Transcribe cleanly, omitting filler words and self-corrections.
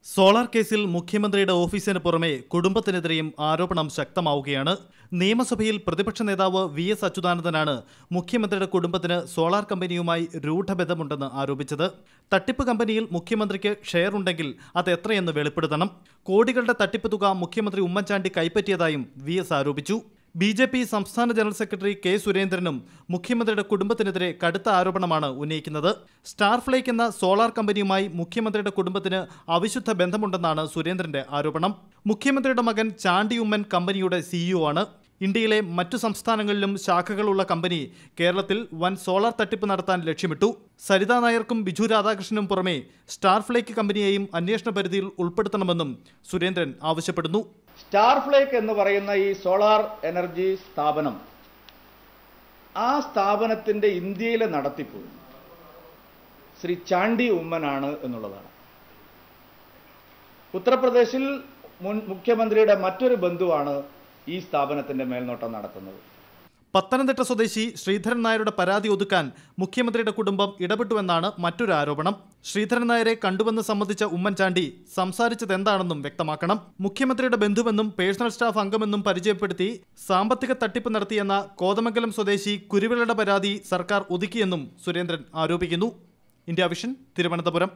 Solar കേസിൽ മുഖ്യമന്ത്രിയുടെ ഓഫീസിന് പുറമെ കുടുംബത്തിനെതിരെയും ആരോപണം ശക്തമാവുകയാണ്. നിയമസഭയിൽ പ്രതിപക്ഷ നേതാവ് വി.എസ്. അച്യുതാനന്ദനാണ് മുഖ്യമന്ത്രിയുടെ കുടുംബത്തിന് സോളാർ കമ്പനിയുമായി രൂഢബന്ധമുണ്ടെന്ന് ആരോപിച്ചത്. തട്ടിപ്പ് കമ്പനിയിൽ മുഖ്യമന്ത്രിക്ക് ഷെയർ ഉണ്ടെങ്കിൽ അത് എത്രയെന്ന് വെളിപ്പെടുത്തണം. കോടികളുടെ തട്ടിപ്പ് തുക മുഖ്യമന്ത്രി ഉമ്മൻചാണ്ടി കൈപ്പറ്റിയതായും വി.എസ്. ആരോപിച്ചു. ബി.ജെ.പി. സംസ്ഥാന ജനറൽ സെക്രട്ടറി കെ. സുരേന്ദ്രനും മുഖ്യമന്ത്രിയുടെ കുടുംബത്തിനെതിരെ കടുത്ത ആരോപണമാണ് ഉന്നയിക്കുന്നത്. സ്റ്റാർഫ്ലേക്ക് എന്ന സോളാർ കമ്പനിയുമായി മുഖ്യമന്ത്രിയുടെ കുടുംബത്തിന് അവിശുദ്ധ ബന്ധമുണ്ടെന്നാണ് സുരേന്ദ്രന്റെ ആരോപണം. മുഖ്യമന്ത്രിയുടെ മകൻ ചാണ്ടി ഉമ്മൻ കമ്പനിയുടെ സിഇഒ ആണ്. ഇന്ത്യയിലെ മറ്റു സംസ്ഥാനങ്ങളിലും ശാഖകളുള്ള കമ്പനി കേരളത്തിൽ വൻ സോളാർ തട്ടിപ്പ് നടത്താൻ ലക്ഷ്യമിട്ടു. സരിതാ നായർക്കും ബിജു രാധാകൃഷ്ണനും പുറമെ സ്റ്റാർഫ്ലേക്ക് കമ്പനിയെയും അന്വേഷണ പരിധിയിൽ ഉൾപ്പെടുത്തണമെന്നും സുരേന്ദ്രൻ ആവശ്യപ്പെടുന്നു. സ്റ്റാർഫ്ലേക്ക് എന്ന് പറയുന്ന ഈ സോളാർ എനർജി സ്ഥാപനം, ആ സ്ഥാപനത്തിൻ്റെ ഇന്ത്യയിലെ നടത്തിപ്പ് ശ്രീ ചാണ്ടി ഉമ്മനാണ് എന്നുള്ളതാണ്. ഉത്തർപ്രദേശിൽ മുഖ്യമന്ത്രിയുടെ മറ്റൊരു ബന്ധുവാണ് ഈ സ്ഥാപനത്തിന്റെ മേൽനോട്ടം നടത്തുന്നത്. പത്തനംതിട്ട സ്വദേശി ശ്രീധരൻ നായരുടെ പരാതി ഒതുക്കാൻ മുഖ്യമന്ത്രിയുടെ കുടുംബം ഇടപെട്ടുവെന്നാണ് മറ്റൊരു ആരോപണം. ശ്രീധരൻ നായരെ കണ്ടുവെന്ന് സമ്മതിച്ച ഉമ്മൻചാണ്ടി സംസാരിച്ചത് എന്താണെന്നും വ്യക്തമാക്കണം. മുഖ്യമന്ത്രിയുടെ ബന്ധുവെന്നും പേഴ്സണൽ സ്റ്റാഫ് അംഗമെന്നും പരിചയപ്പെടുത്തി സാമ്പത്തിക തട്ടിപ്പ് നടത്തിയെന്ന കോതമംഗലം സ്വദേശി കുരുവിളയുടെ പരാതി സർക്കാർ ഒതുക്കിയെന്നും സുരേന്ദ്രൻ ആരോപിക്കുന്നു. India vision, Thiruvananthapuram.